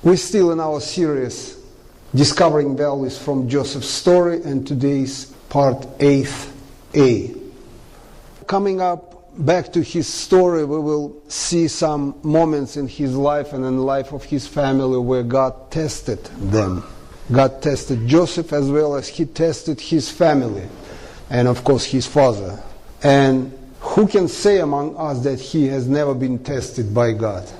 We're still in our series, Discovering Values from Joseph's Story, and today's part 8a. Coming up back to his story, we will see some moments in his life and in the life of his family where God tested them. God tested Joseph as well as he tested his family and of course his father. And who can say among us that he has never been tested by God?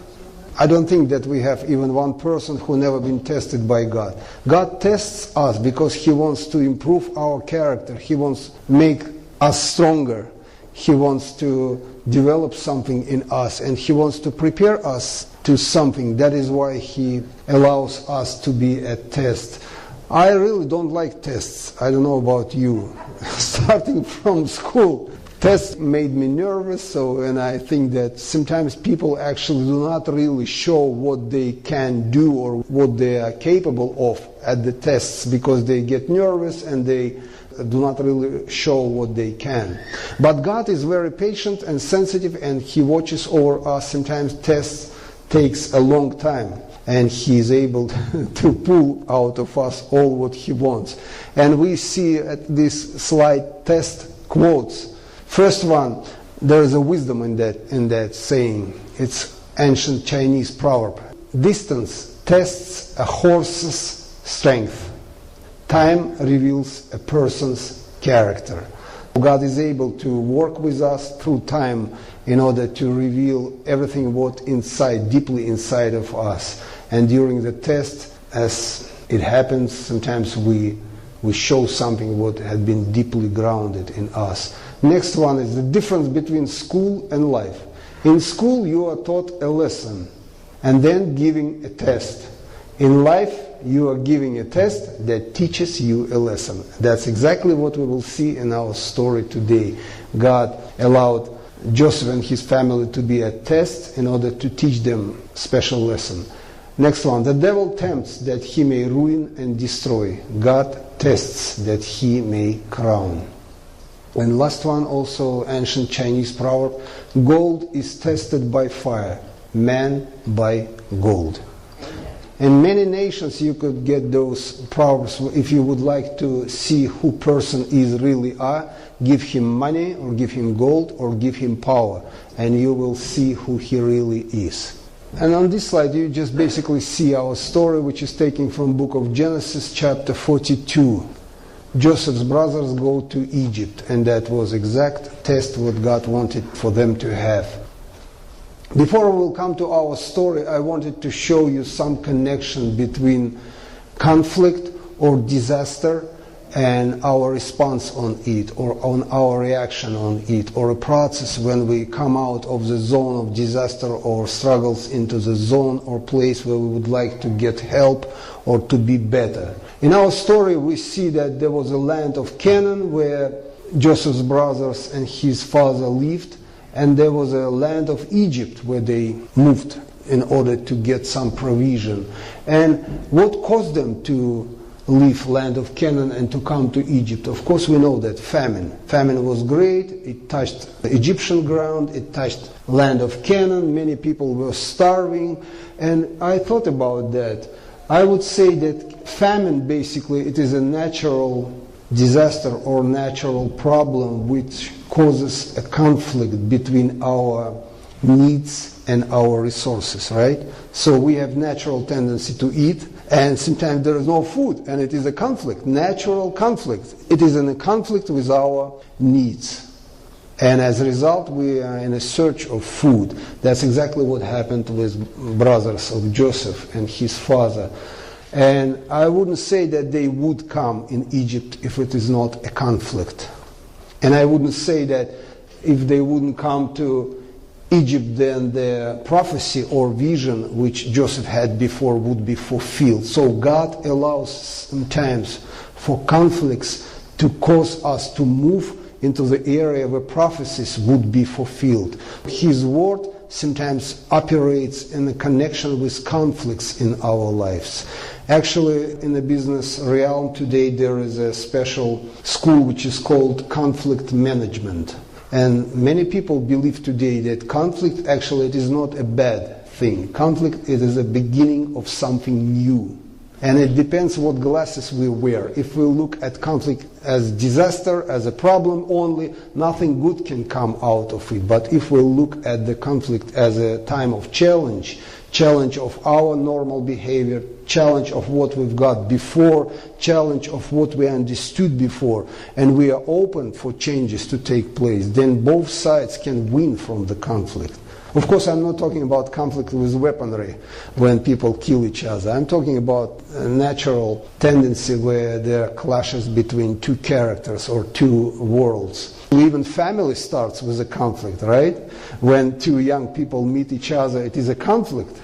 I don't think that we have even one person who never been tested by God. God tests us because He wants to improve our character. He wants to make us stronger. He wants to develop something in us, and He wants to prepare us to something. That is why He allows us to be a test. I really don't like tests. I don't know about you. Starting from school, tests made me nervous, and I think that sometimes people actually do not really show what they can do or what they are capable of at the tests because they get nervous and they do not really show what they can. But God is very patient and sensitive, and He watches over us. Sometimes tests takes a long time, and He is able to pull out of us all what He wants. And we see at this slide test quotes. First one, there is a wisdom in that saying. It's ancient Chinese proverb. Distance tests a horse's strength. Time reveals a person's character. God is able to work with us through time in order to reveal everything what inside, deeply inside of us. And during the test, as it happens, sometimes we show something what had been deeply grounded in us. Next one is the difference between school and life. In school you are taught a lesson and then giving a test. In life you are giving a test that teaches you a lesson. That's exactly what we will see in our story today. God allowed Joseph and his family to be a test in order to teach them a special lesson. Next one, the devil tempts that he may ruin and destroy. God tests that he may crown. And last one, also ancient Chinese proverb, gold is tested by fire, man by gold. In many nations you could get those proverbs. If you would like to see who person is really are, give him money or give him gold or give him power, and you will see who he really is. And on this slide you just basically see our story, which is taken from book of Genesis chapter 42. Joseph's brothers go to Egypt, and that was exact test what God wanted for them to have. Before we will come to our story, I wanted to show you some connection between conflict or disaster and our response on it, or on our reaction on it, or a process when we come out of the zone of disaster or struggles into the zone or place where we would like to get help or to be better. In our story we see that there was a land of Canaan where Joseph's brothers and his father lived, and there was a land of Egypt where they moved in order to get some provision. And what caused them to leave land of Canaan and to come to Egypt? Of course we know that famine. Famine was great. It touched the Egyptian ground. It touched land of Canaan. Many people were starving. And I thought about that. I would say that famine basically it is a natural disaster or natural problem which causes a conflict between our needs and our resources, right? So we have natural tendency to eat, and sometimes there is no food, and it is a conflict, natural conflict. It is in a conflict with our needs. And as a result, we are in a search of food. That's exactly what happened with brothers of Joseph and his father. And I wouldn't say that they would come in Egypt if it is not a conflict. And I wouldn't say that if they wouldn't come to Egypt, then the prophecy or vision which Joseph had before would be fulfilled. So God allows sometimes for conflicts to cause us to move into the area where prophecies would be fulfilled. His word sometimes operates in a connection with conflicts in our lives. Actually, in the business realm today, there is a special school which is called conflict management. And many people believe today that conflict actually it is not a bad thing. Conflict, it is a beginning of something new. And it depends what glasses we wear. If we look at conflict as disaster, as a problem only, nothing good can come out of it. But if we look at the conflict as a time of challenge of our normal behavior, challenge of what we've got before, challenge of what we understood before, and we are open for changes to take place, then both sides can win from the conflict. Of course, I'm not talking about conflict with weaponry when people kill each other. I'm talking about a natural tendency where there are clashes between two characters or two worlds. Even family starts with a conflict, right? When two young people meet each other, it is a conflict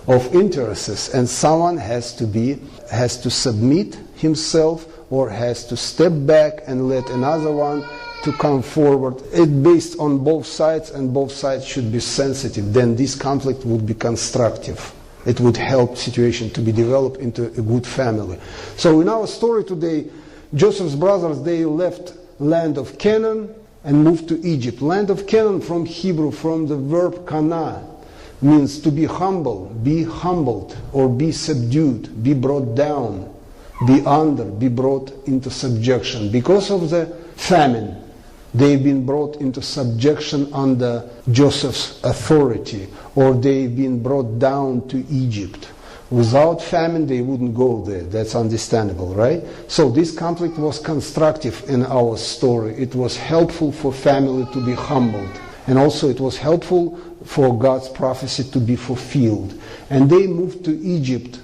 of interests, and someone has to submit himself or has to step back and let another one to come forward. It's based on both sides, and both sides should be sensitive. Then this conflict would be constructive. It would help situation to be developed into a good family. So in our story today, Joseph's brothers, they left land of Canaan and moved to Egypt. Land of Canaan from Hebrew, from the verb kana, means to be humble, be humbled, or be subdued, be brought down, be under, be brought into subjection. Because of the famine, they've been brought into subjection under Joseph's authority, or they've been brought down to Egypt. Without famine, they wouldn't go there. That's understandable, right? So this conflict was constructive in our story. It was helpful for family to be humbled. And also it was helpful for God's prophecy to be fulfilled. And they moved to Egypt,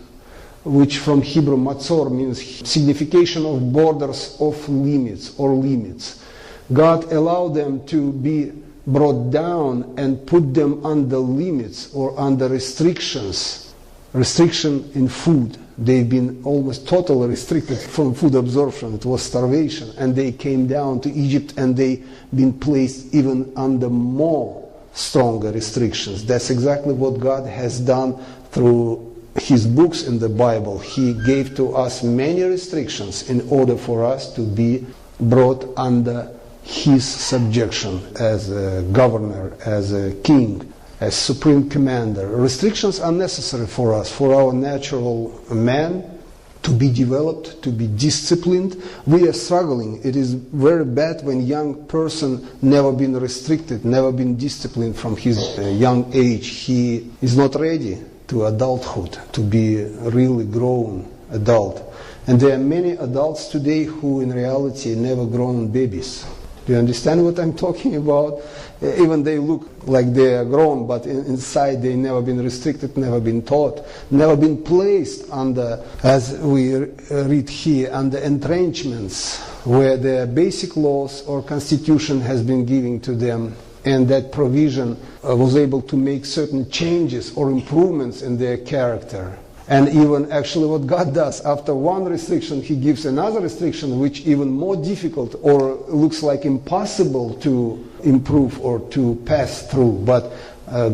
which from Hebrew matzor means signification of borders of limits or limits. God allowed them to be brought down and put them under limits or under restrictions. Restriction in food. They've been almost totally restricted from food absorption. It was starvation. And they came down to Egypt and they've been placed even under more stronger restrictions. That's exactly what God has done through His books in the Bible. He gave to us many restrictions in order for us to be brought under His subjection as a governor, as a king, as supreme commander. Restrictions are necessary for us, for our natural man to be developed, to be disciplined. We are struggling. It is very bad when young person never been restricted, never been disciplined from his young age. He is not ready to adulthood, to be a really grown adult. And there are many adults today who in reality never grown babies. Do you understand what I'm talking about? Even they look like they are grown, but inside they never been restricted, never been taught, never been placed under, as we read here, under entrenchments where their basic laws or constitution has been given to them, and that provision was able to make certain changes or improvements in their character. And even actually what God does, after one restriction, He gives another restriction which even more difficult or looks like impossible to improve or to pass through. But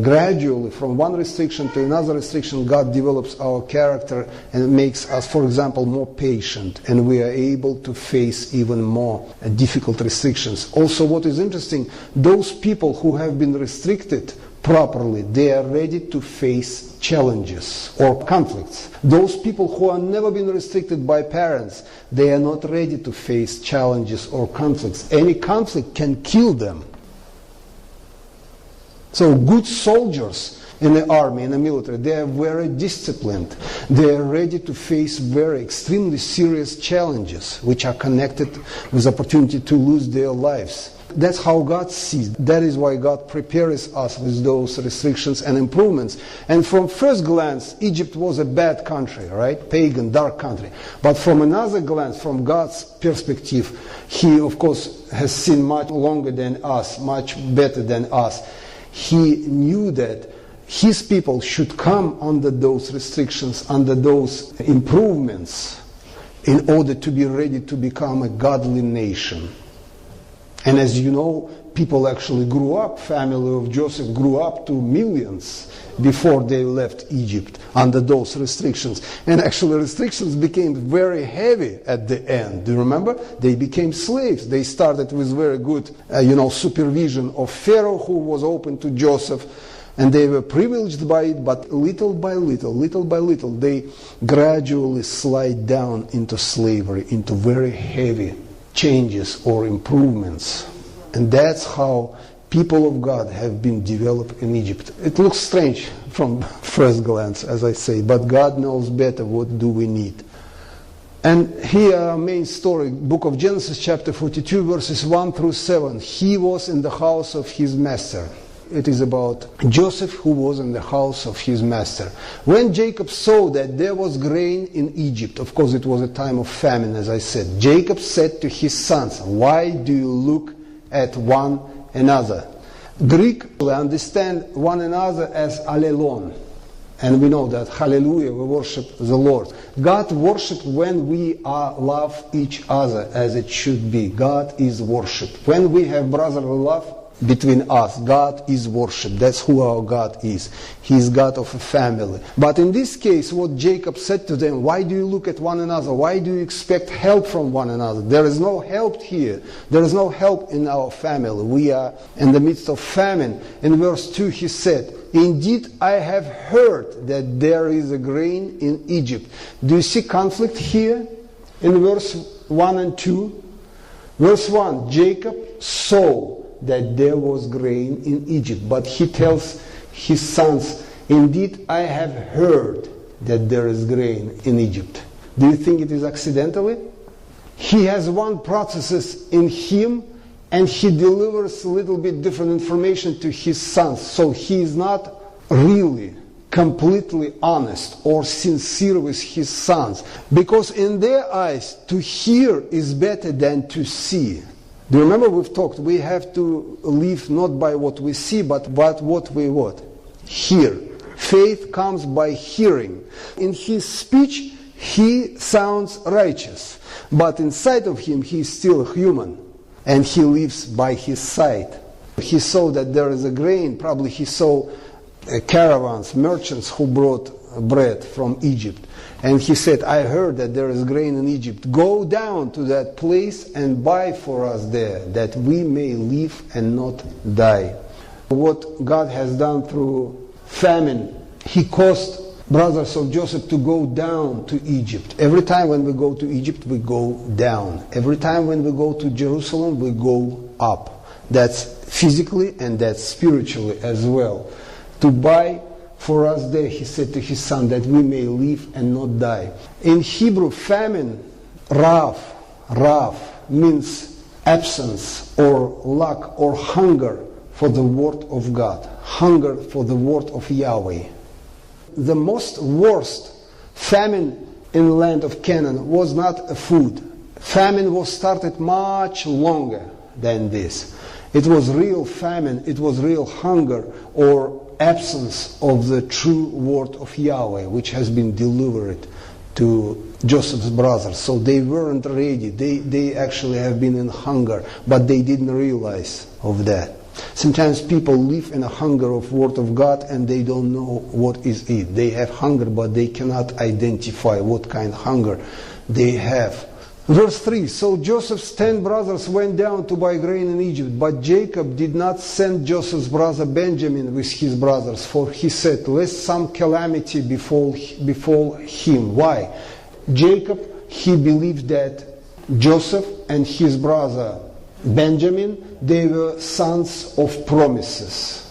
gradually, from one restriction to another restriction, God develops our character and makes us, for example, more patient. And we are able to face even more difficult restrictions. Also, what is interesting, those people who have been restricted properly, they are ready to face challenges or conflicts. Those people who have never been restricted by parents, they are not ready to face challenges or conflicts. Any conflict can kill them. So good soldiers in the army, in the military, they are very disciplined. They are ready to face very extremely serious challenges which are connected with opportunity to lose their lives. That's how God sees. That is why God prepares us with those restrictions and improvements. And from first glance, Egypt was a bad country, right? Pagan, dark country. But from another glance, from God's perspective, He, of course, has seen much longer than us, much better than us. He knew that His people should come under those restrictions, under those improvements, in order to be ready to become a godly nation. And as you know, people actually grew up, family of Joseph grew up to millions before they left Egypt under those restrictions. And actually restrictions became very heavy at the end. Do you remember? They became slaves. They started with very good supervision of Pharaoh, who was open to Joseph. And they were privileged by it, but little by little, they gradually slide down into slavery, into very heavy changes or improvements. And that's how people of God have been developed in Egypt. It looks strange from first glance, as I say, but God knows better what do we need. And here our main story, book of Genesis chapter 42 verses 1 through 7. He was in the house of his master. It is about Joseph who was in the house of his master. When Jacob saw that there was grain in Egypt, of course it was a time of famine, as I said, Jacob said to his sons, "Why do you look at one another?" Greek, we understand one another as allelon. And we know that, hallelujah, we worship the Lord. God worshipped when we love each other as it should be. God is worshipped. When we have brotherly love between us, God is worshipped. That's who our God is. He is God of a family. But in this case, what Jacob said to them, why do you look at one another? Why do you expect help from one another? There is no help here. There is no help in our family. We are in the midst of famine. In verse 2 he said, "Indeed, I have heard that there is a grain in Egypt." Do you see conflict here in verse 1 and 2? Verse 1, Jacob saw that there was grain in Egypt. But he tells his sons, "Indeed, I have heard that there is grain in Egypt." Do you think it is accidentally? He has one process in him, and he delivers a little bit different information to his sons. So he is not really completely honest or sincere with his sons. Because in their eyes, to hear is better than to see. Do you remember we've talked, we have to live not by what we see, but what we hear. Faith comes by hearing. In his speech, he sounds righteous. But inside of him, he is still human. And he lives by his side. He saw that there is a grain. Probably he saw caravans, merchants who brought bread from Egypt. And he said, "I heard that there is grain in Egypt. Go down to that place and buy for us there, that we may live and not die." What God has done through famine, He caused brothers of Joseph to go down to Egypt. Every time when we go to Egypt, we go down. Every time when we go to Jerusalem, we go up. That's physically and that's spiritually as well. To buy for us there, he said to his son, that we may live and not die. In Hebrew, famine, rav, means absence or lack or hunger for the word of God. Hunger for the word of Yahweh. The most worst famine in the land of Canaan was not a food. Famine was started much longer than this. It was real famine, it was real hunger or absence of the true word of Yahweh, which has been delivered to Joseph's brothers. So they weren't ready. They actually have been in hunger, but they didn't realize of that. Sometimes people live in a hunger of word of God and they don't know what is it. They have hunger, but they cannot identify what kind of hunger they have. Verse 3, so Joseph's 10 brothers went down to buy grain in Egypt, but Jacob did not send Joseph's brother Benjamin with his brothers, for he said, lest some calamity befall him. Why? Jacob, he believed that Joseph and his brother Benjamin, they were sons of promises.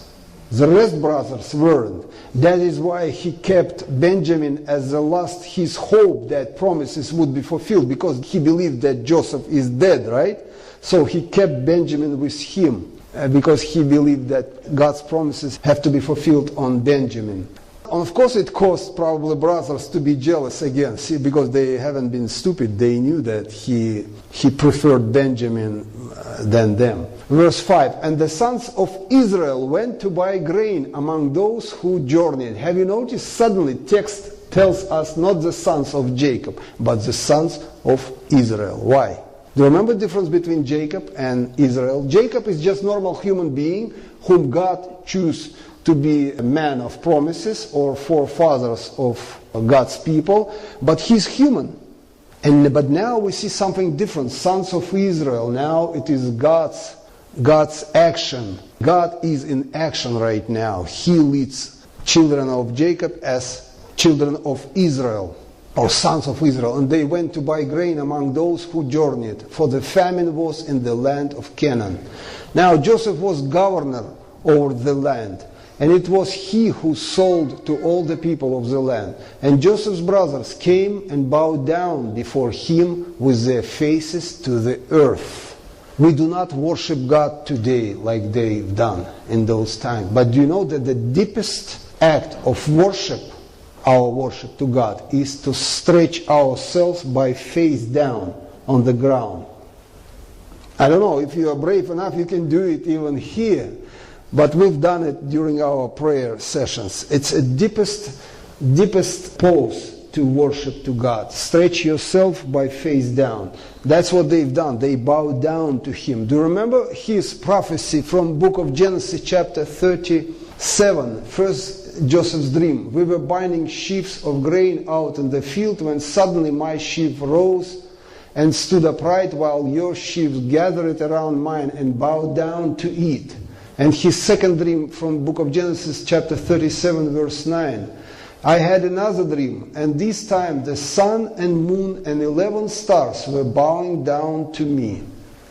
The rest brothers weren't. That is why he kept Benjamin as the last, his hope that promises would be fulfilled, because he believed that Joseph is dead, right? So he kept Benjamin with him, because he believed that God's promises have to be fulfilled on Benjamin. Of course, it caused probably brothers to be jealous again, see, because they haven't been stupid. They knew that he preferred Benjamin than them. Verse 5, and the sons of Israel went to buy grain among those who journeyed. Have you noticed? Suddenly, text tells us not the sons of Jacob, but the sons of Israel. Why? Do you remember the difference between Jacob and Israel? Jacob is just normal human being whom God chose to be a man of promises or forefathers of God's people, but he's human. But now we see something different. Sons of Israel, now it is God's God's action. God is in action right now. He leads children of Jacob as children of Israel, or sons of Israel. And they went to buy grain among those who journeyed, for the famine was in the land of Canaan. Now Joseph was governor over the land, and it was he who sold to all the people of the land. And Joseph's brothers came and bowed down before him with their faces to the earth. We do not worship God today like they've done in those times. But do you know that the deepest act of worship, our worship to God, is to stretch ourselves by face down on the ground? I don't know, if you are brave enough, you can do it even here. But we've done it during our prayer sessions. It's a deepest pose to worship to God. Stretch yourself by face down. That's what they've done. They bowed down to him. Do you remember his prophecy from book of Genesis chapter 37? First Joseph's dream. We were binding sheaves of grain out in the field when suddenly my sheaf rose and stood upright while your sheaves gathered around mine and bowed down to eat. And his second dream from book of Genesis chapter 37 verse 9. I had another dream, and this time the sun and moon and 11 stars were bowing down to me.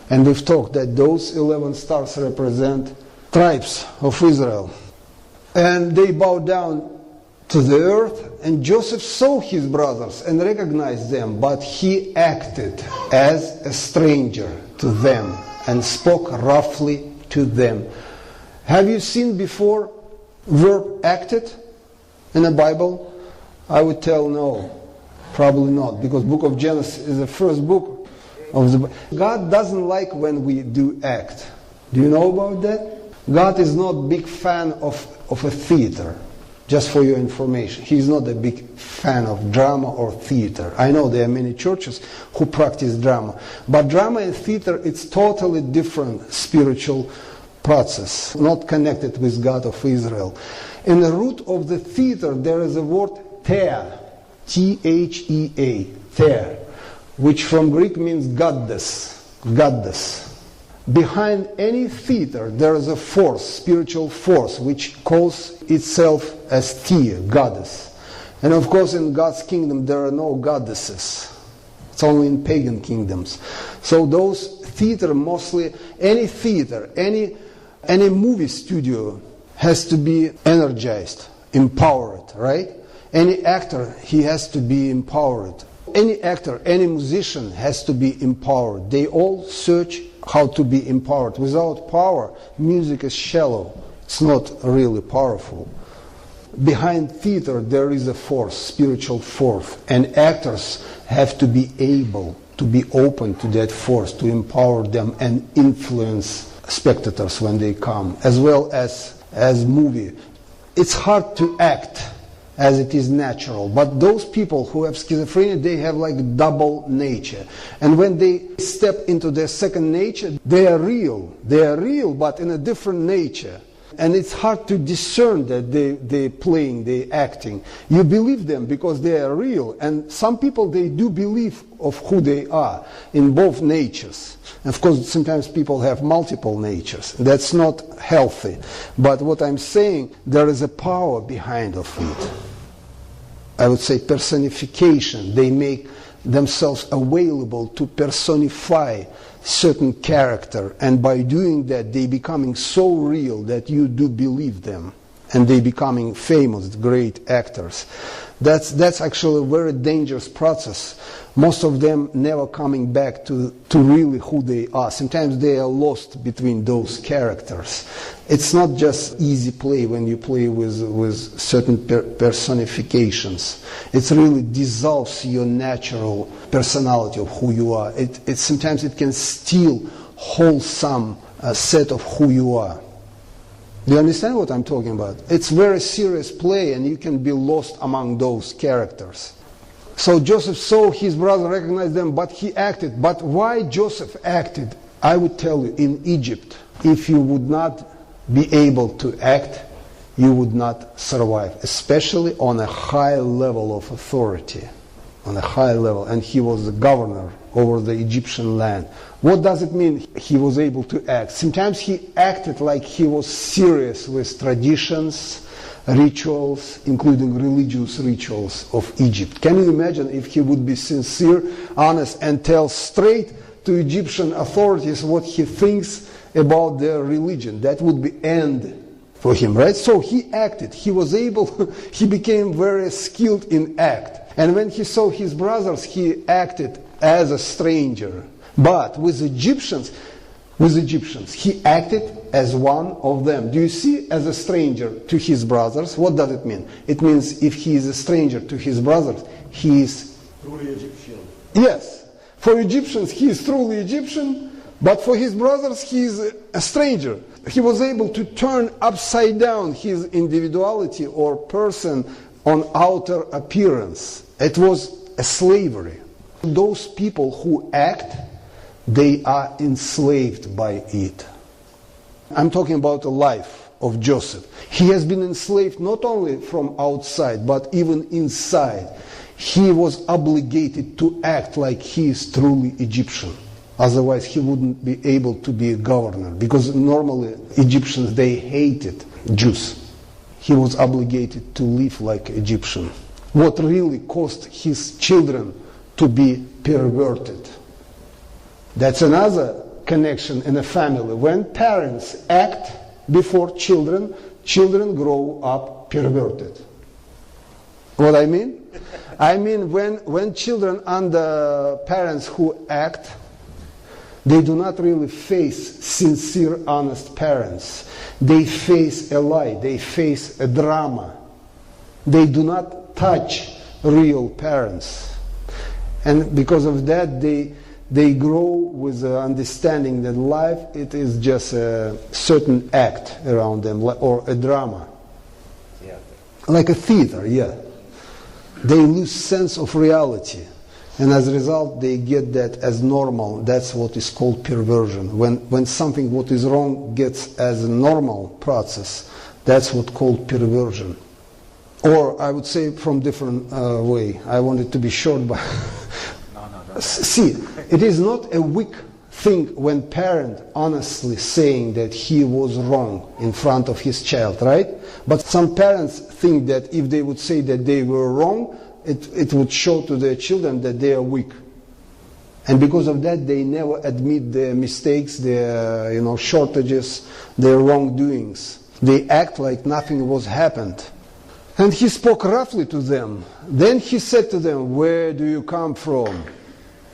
And we've talked that those 11 stars represent tribes of Israel. And they bowed down to the earth, and Joseph saw his brothers and recognized them, but he acted as a stranger to them and spoke roughly to them. Have you seen before verb acted in the Bible? I would tell no, probably not, because book of Genesis is the first book of the Bible. God doesn't like when we do act. Do you know about that? God is not a big fan of a theater, just for your information. He's not a big fan of drama or theater. I know there are many churches who practice drama, but drama and theater, it's totally different spiritual process, not connected with God of Israel. In the root of the theater there is a word thea, T-H-E-A, thea, which from Greek means goddess, goddess. Behind any theater there is a force, spiritual force, which calls itself as Thea, goddess. And of course in God's kingdom there are no goddesses. It's only in pagan kingdoms. So those theater, mostly any theater, any movie studio has to be energized, empowered, right? Any actor, he has to be empowered. Any actor, any musician has to be empowered. They all search how to be empowered. Without power, music is shallow. It's not really powerful. Behind theater, there is a force, spiritual force. And actors have to be able to be open to that force, to empower them and influence spectators when they come, as well as movie. It's hard to act as it is natural, but those people who have schizophrenia, they have like double nature, and when they step into their second nature, they are real, but in a different nature. And it's hard to discern that they're playing, they're acting. You believe them because they are real. And some people, they do believe of who they are in both natures. And of course, sometimes people have multiple natures. That's not healthy. But what I'm saying, there is a power behind of it. I would say personification. They make themselves available to personify certain character, and by doing that they becoming so real that you do believe them, and they becoming famous, great actors. That's actually a very dangerous process. Most of them never coming back to really who they are. Sometimes they are lost between those characters. It's not just easy play when you play with certain personifications. It really dissolves your natural personality of who you are. Sometimes it can steal wholesome set of who you are. Do you understand what I'm talking about? It's very serious play, and you can be lost among those characters. So Joseph saw his brother, recognized them, but he acted. But why Joseph acted? I would tell you, in Egypt, if you would not be able to act, you would not survive, especially on a high level of authority. on a high level, and he was the governor over the Egyptian land. What does it mean he was able to act? Sometimes he acted like he was serious with traditions, rituals, including religious rituals of Egypt. Can you imagine if he would be sincere, honest, and tell straight to Egyptian authorities what he thinks about their religion? That would be end for him, right? So he acted. He was able, he became very skilled in act. And when he saw his brothers, he acted as a stranger. But with Egyptians, he acted as one of them. Do you see, as a stranger to his brothers? What does it mean? It means if he is a stranger to his brothers, he is truly Egyptian. Yes. For Egyptians, he is truly Egyptian, but for his brothers, he is a stranger. He was able to turn upside down his individuality or person on outer appearance. It was a slavery. Those people who act, they are enslaved by it. I'm talking about the life of Joseph. He has been enslaved not only from outside, but even inside. He was obligated to act like he is truly Egyptian. Otherwise, he wouldn't be able to be a governor, because normally Egyptians, they hated Jews. He was obligated to live like Egyptian. What really caused his children to be perverted. That's another connection in a family. When parents act before children, children grow up perverted. What I mean? I mean when children under parents who act, they do not really face sincere, honest parents. They face a lie. They face a drama. They do not touch real parents. And because of that, they grow with the understanding that life, it is just a certain act around them, or a drama. Yeah. Like a theater, yeah. They lose sense of reality. And as a result, they get that as normal. That's what is called perversion. When something what is wrong gets as a normal process, that's what called perversion. Or I would say from different way. I want it to be short, but see, it is not a weak thing when parent honestly saying that he was wrong in front of his child, right? But some parents think that if they would say that they were wrong, it would show to their children that they are weak. And because of that, they never admit their mistakes, their shortages, their wrongdoings. They act like nothing was happened. And he spoke roughly to them. Then he said to them, "Where do you come from?"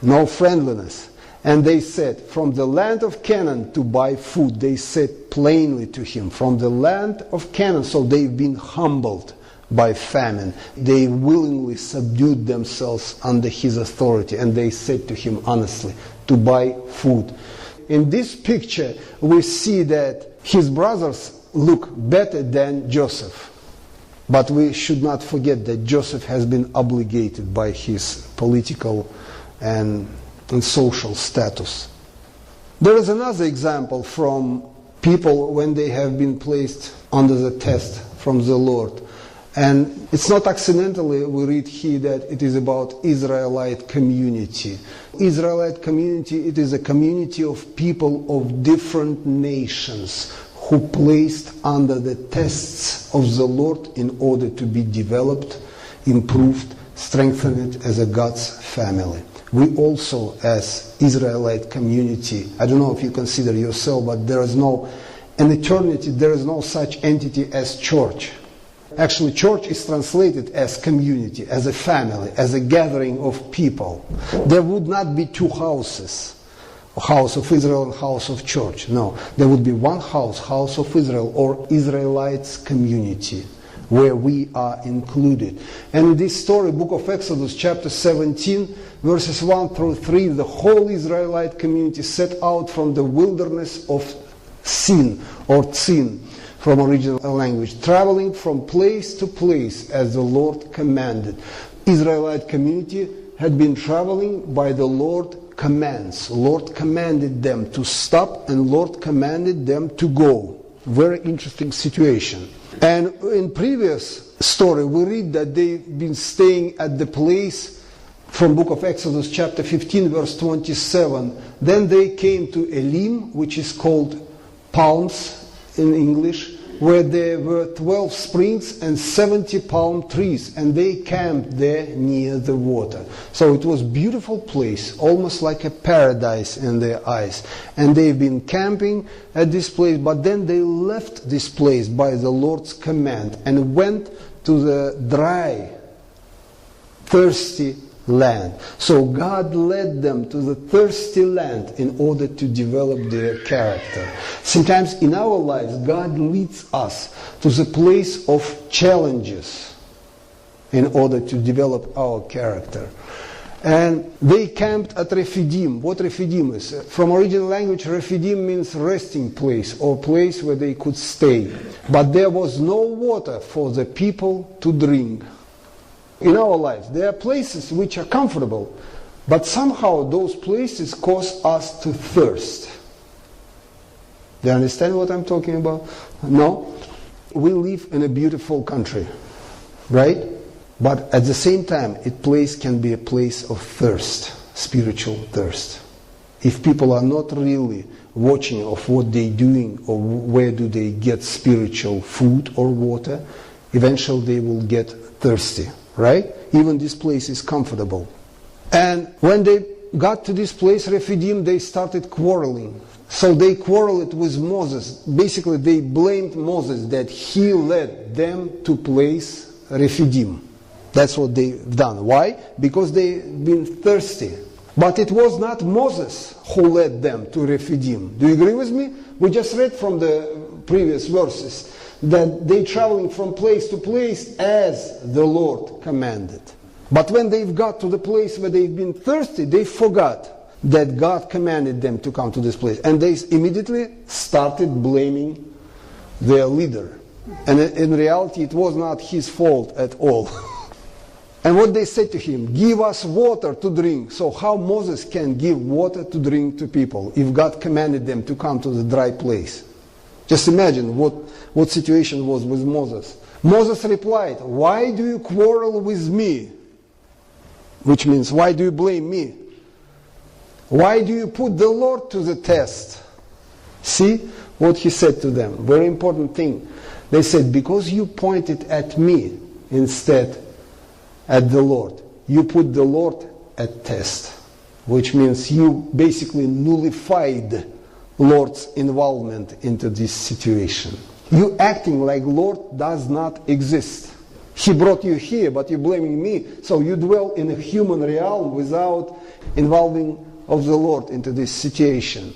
No friendliness. And they said, "From the land of Canaan to buy food." They said plainly to him, "From the land of Canaan." So they've been humbled by famine. They willingly subdued themselves under his authority. And they said to him honestly, to buy food. In this picture, we see that his brothers look better than Joseph. But we should not forget that Joseph has been obligated by his political and social status. There is another example from people when they have been placed under the test from the Lord. And it's not accidentally we read here that it is about Israelite community. Israelite community, it is a community of people of different nations who placed under the tests of the Lord in order to be developed, improved, strengthened as a God's family. We also, as Israelite community, I don't know if you consider yourself, but there is no, in eternity, there is no such entity as church. Actually, church is translated as community, as a family, as a gathering of people. There would not be two houses, house of Israel and house of church. No, there would be one house, house of Israel, or Israelites community, where we are included. And in this story, book of Exodus, chapter 17, verses 1 through 3, the whole Israelite community set out from the wilderness of Sin, or Tzin, from original language, traveling from place to place as the Lord commanded. Israelite community had been traveling by the Lord commands. Lord commanded them to stop, and Lord commanded them to go. Very interesting situation. And in previous story, we read that they've been staying at the place from book of Exodus chapter 15 verse 27. Then they came to Elim, which is called palms in English, where there were 12 springs and 70 palm trees, and they camped there near the water. So it was a beautiful place, almost like a paradise in their eyes. And they've been camping at this place, but then they left this place by the Lord's command and went to the dry, thirsty land. So God led them to the thirsty land in order to develop their character. Sometimes in our lives, God leads us to the place of challenges in order to develop our character. And they camped at Rephidim. What Rephidim is? From original language, Rephidim means resting place or place where they could stay. But there was no water for the people to drink. In our lives, there are places which are comfortable, but somehow those places cause us to thirst. Do you understand what I'm talking about? No? We live in a beautiful country, right? But at the same time, a place can be a place of thirst, spiritual thirst. If people are not really watching of what they're doing or where do they get spiritual food or water, eventually they will get thirsty. Right? Even this place is comfortable. And when they got to this place, Rephidim, they started quarreling. So they quarreled with Moses. Basically, they blamed Moses that he led them to place Rephidim. That's what they've done. Why? Because they've been thirsty. But it was not Moses who led them to Rephidim. Do you agree with me? We just read from the previous verses that they traveling from place to place as the Lord commanded. But when they've got to the place where they've been thirsty, they forgot that God commanded them to come to this place. And they immediately started blaming their leader. And in reality, it was not his fault at all. And what they said to him, give us water to drink. So how Moses can give water to drink to people if God commanded them to come to the dry place? Just imagine what situation was with Moses. Moses replied, why do you quarrel with me? Which means, why do you blame me? Why do you put the Lord to the test? See what he said to them. Very important thing. They said, because you pointed at me instead at the Lord. You put the Lord at test. Which means you basically nullified Lord's involvement into this situation. You acting like Lord does not exist. He brought you here, but you're blaming me. So you dwell in a human realm without involving of the Lord into this situation.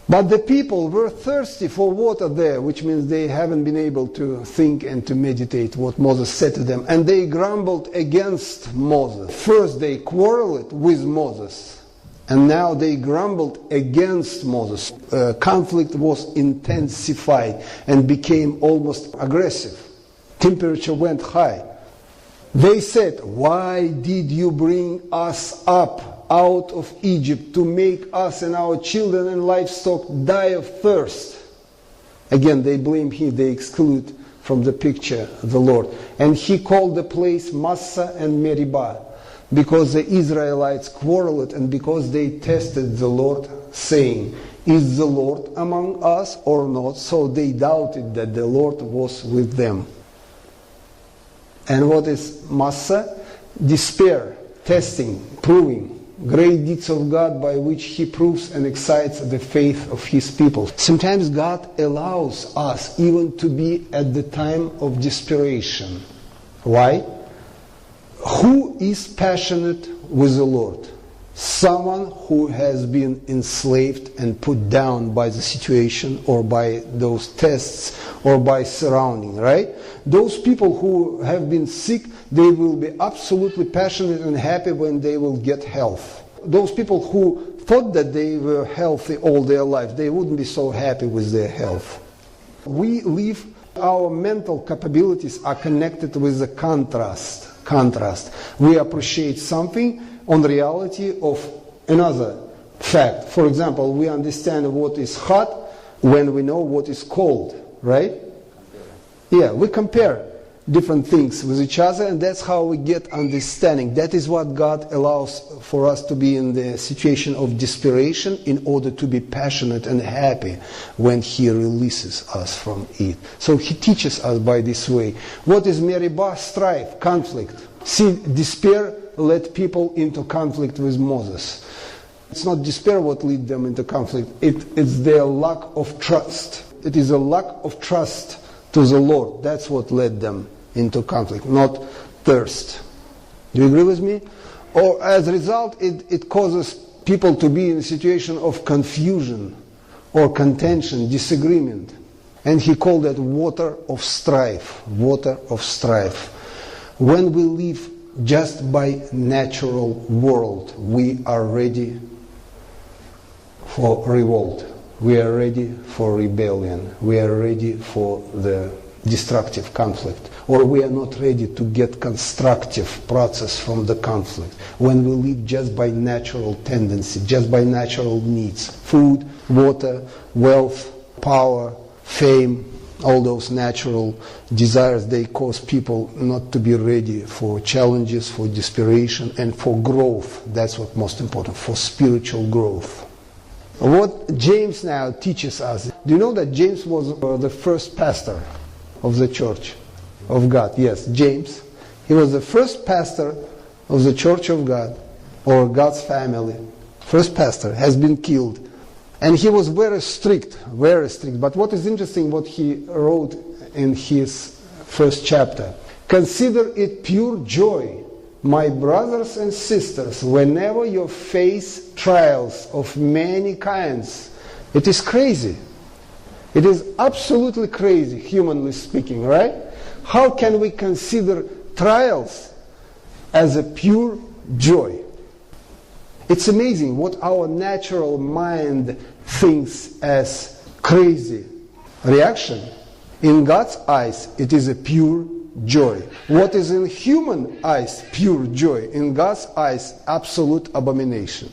But the people were thirsty for water there, which means they haven't been able to think and to meditate what Moses said to them. And they grumbled against Moses. First they quarreled with Moses. And now they grumbled against Moses. Conflict was intensified and became almost aggressive. Temperature went high. They said, why did you bring us up out of Egypt to make us and our children and livestock die of thirst? Again, they blame him, they exclude from the picture the Lord. And he called the place Massa and Meribah, because the Israelites quarreled and because they tested the Lord, saying, is the Lord among us or not? So they doubted that the Lord was with them. And what is Massa? Despair, testing, proving great deeds of God by which He proves and excites the faith of His people. Sometimes God allows us even to be at the time of desperation. Why? Who is passionate with the Lord? Someone who has been enslaved and put down by the situation or by those tests or by surrounding, right? Those people who have been sick, they will be absolutely passionate and happy when they will get health. Those people who thought that they were healthy all their life, they wouldn't be so happy with their health. We live, our mental capabilities are connected with the contrast. We appreciate something on reality of another fact. For example, we understand what is hot when we know what is cold, right? Yeah, we compare. different things with each other, and that's how we get understanding. That is what God allows for us to be in the situation of desperation in order to be passionate and happy when He releases us from it. So He teaches us by this way. What is meribah? Strife, conflict. See, despair led people into conflict with Moses. It's not despair what led them into conflict. It's their lack of trust. It is a lack of trust to the Lord. That's what led them into conflict, not thirst. Do you agree with me? Or as a result, it causes people to be in a situation of confusion or contention, disagreement. And he called that water of strife. Water of strife. When we live just by natural world, we are ready for revolt. We are ready for rebellion. We are ready for the destructive conflict. Or we are not ready to get constructive process from the conflict. When we live just by natural tendency, just by natural needs, food, water, wealth, power, fame, all those natural desires, they cause people not to be ready for challenges, for desperation, and for growth. That's what's most important, for spiritual growth. What James now teaches us, do you know that James was the first pastor of the church of God? Yes, James. He was the first pastor of the church of God, or God's family. First pastor, has been killed. And he was very strict, very strict. But what is interesting, what he wrote in his first chapter. Consider it pure joy, my brothers and sisters, whenever you face trials of many kinds. It is crazy. It is absolutely crazy, humanly speaking, right? How can we consider trials as a pure joy? It's amazing what our natural mind thinks as crazy reaction. In God's eyes, it is a pure joy. What is in human eyes pure joy, in God's eyes absolute abomination.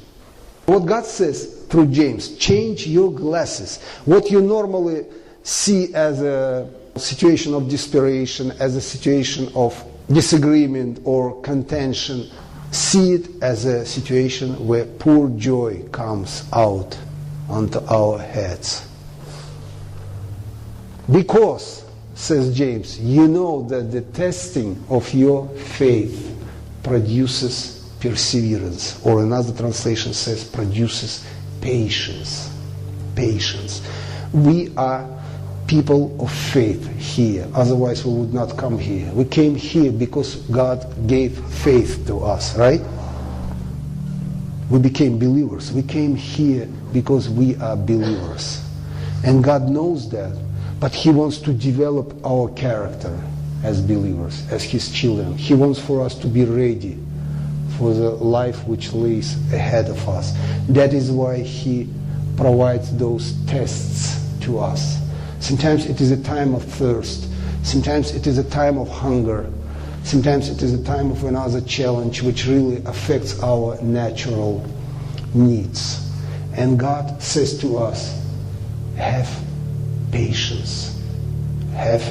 What God says through James, change your glasses. What you normally see as a situation of desperation, as a situation of disagreement or contention, see it as a situation where pure joy comes out onto our heads. Because, says James, you know that the testing of your faith produces perseverance, or another translation says produces patience. Patience. We are people of faith here, otherwise we would not come here. We came here because God gave faith to us, right? We became believers. We came here because we are believers. And God knows that, but He wants to develop our character as believers, as His children. He wants for us to be ready for the life which lays ahead of us. That is why He provides those tests to us. Sometimes it is a time of thirst. Sometimes it is a time of hunger. Sometimes it is a time of another challenge which really affects our natural needs. And God says to us, have patience. Have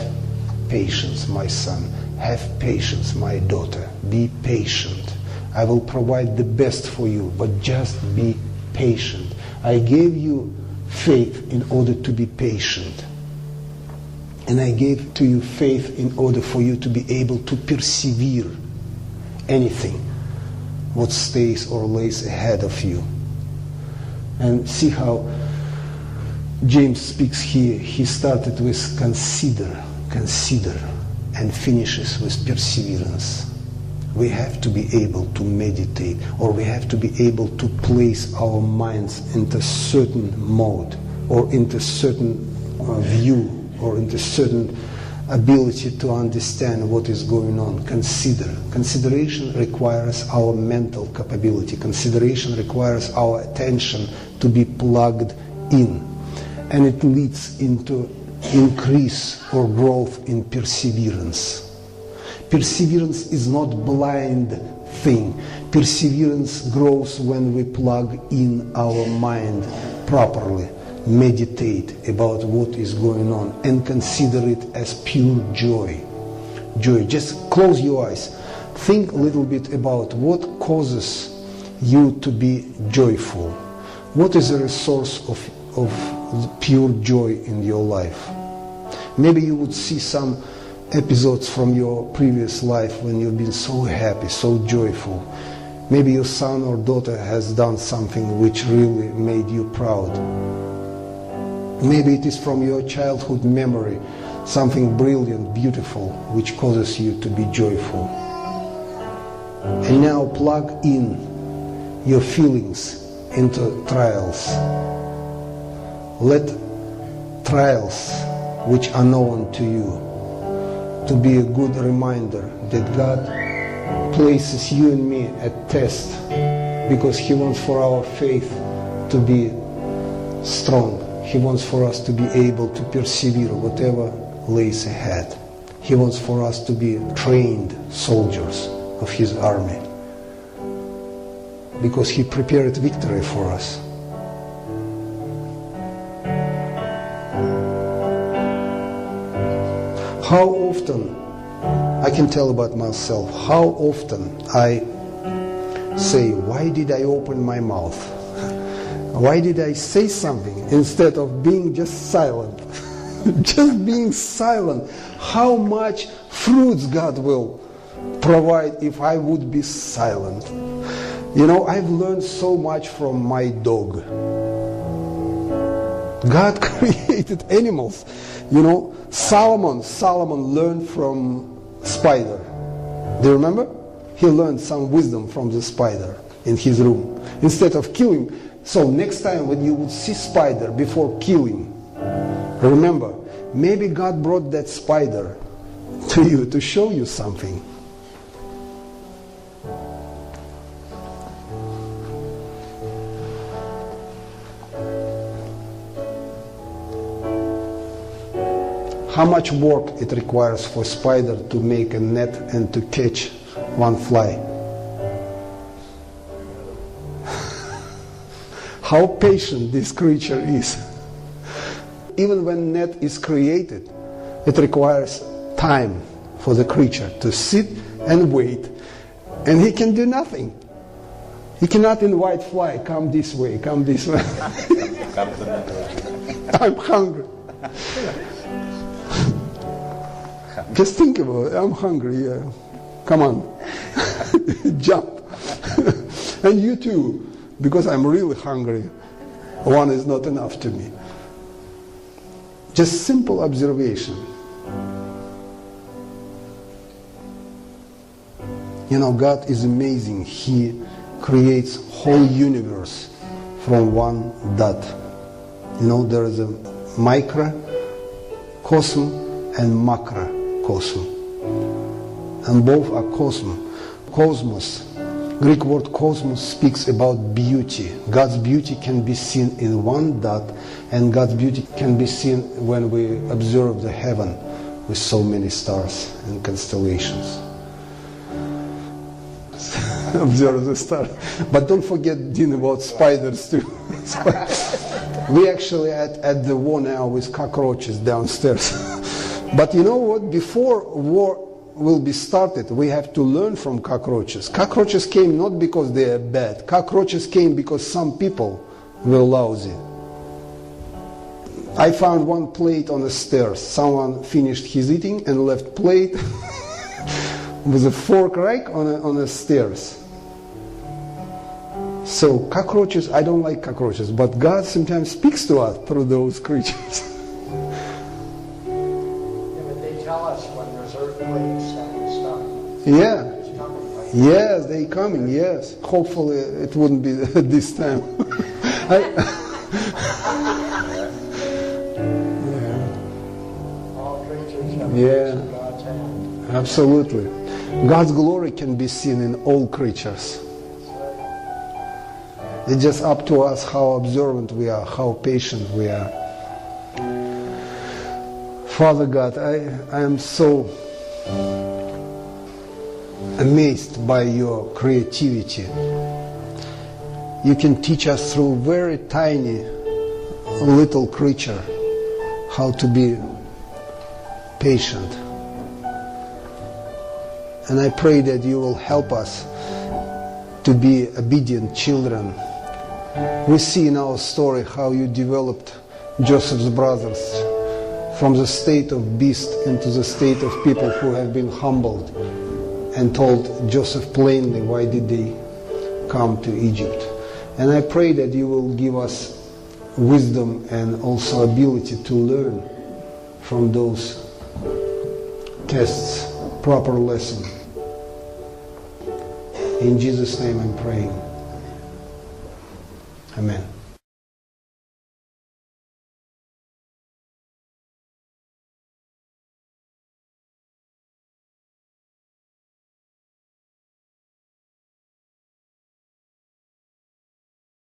patience, my son. Have patience, my daughter. Be patient. I will provide the best for you, but just be patient. I gave you faith in order to be patient. And I gave to you faith in order for you to be able to persevere anything what stays or lays ahead of you. And see how James speaks here. He started with consider, and finishes with perseverance. We have to be able to meditate, or we have to be able to place our minds into certain mode, or into certain view, or into certain ability to understand what is going on. Consider. Consideration requires our mental capability. Consideration requires our attention to be plugged in. And it leads into increase or growth in perseverance. Perseverance is not blind thing. Perseverance grows when we plug in our mind properly. Meditate about what is going on and consider it as pure joy. joy. Just close your eyes. Think a little bit about what causes you to be joyful. What is the source of pure joy in your life? Maybe you would see some episodes from your previous life when you've been so happy, so joyful. Maybe your son or daughter has done something which really made you proud. Maybe it is from your childhood memory, something brilliant, beautiful, which causes you to be joyful. And now plug in your feelings into trials. Let trials which are known to you to be a good reminder that God places you and me at test, because He wants for our faith to be strong. He wants for us to be able to persevere whatever lays ahead. He wants for us to be trained soldiers of His army, because He prepared victory for us. How often, I can tell about myself, how often I say, why did I open my mouth? Why did I say something instead of being just silent? Just being silent. How much fruits God will provide if I would be silent. You know, I've learned so much from my dog. God created animals. You know, Solomon learned from spider. Do you remember? He learned some wisdom from the spider in his room. Instead of killing. So next time when you would see spider before killing, remember, maybe God brought that spider to you to show you something. How much work it requires for a spider to make a net and to catch one fly? How patient this creature is. Even when net is created, it requires time for the creature to sit and wait, and he can do nothing. He cannot invite fly, come this way, come this way. I'm hungry. Just think about it. I'm hungry. Yeah. Come on. Jump. And you too, because I'm really hungry. One is not enough to me. Just simple observation. You know, God is amazing. He creates whole universe from one dot. You know, there is a microcosm and macrocosm. And both are cosmos. Greek word cosmos speaks about beauty. God's beauty can be seen in one dot, and God's beauty can be seen when we observe the heaven with so many stars and constellations. Observe the stars. But don't forget, Dean, about spiders too. We actually at the war now with cockroaches downstairs. But you know what? Before war will be started, we have to learn from cockroaches. Cockroaches came not because they are bad. Cockroaches came because some people were lousy. I found one plate on the stairs. Someone finished his eating and left plate with a fork right on the stairs. So cockroaches, I don't like cockroaches, but God sometimes speaks to us through those creatures. Yeah. Yes, they coming, yes. Hopefully it wouldn't be this time. Yeah. Absolutely. God's glory can be seen in all creatures. It's just up to us how observant we are, how patient we are. Father God, I am so amazed by your creativity. You can teach us through very tiny little creature how to be patient. And I pray that you will help us to be obedient children. We see in our story how you developed Joseph's brothers from the state of beast into the state of people who have been humbled, and told Joseph plainly why did they come to Egypt. And I pray that you will give us wisdom and also ability to learn from those tests, proper lesson. In Jesus' name I'm praying. Amen.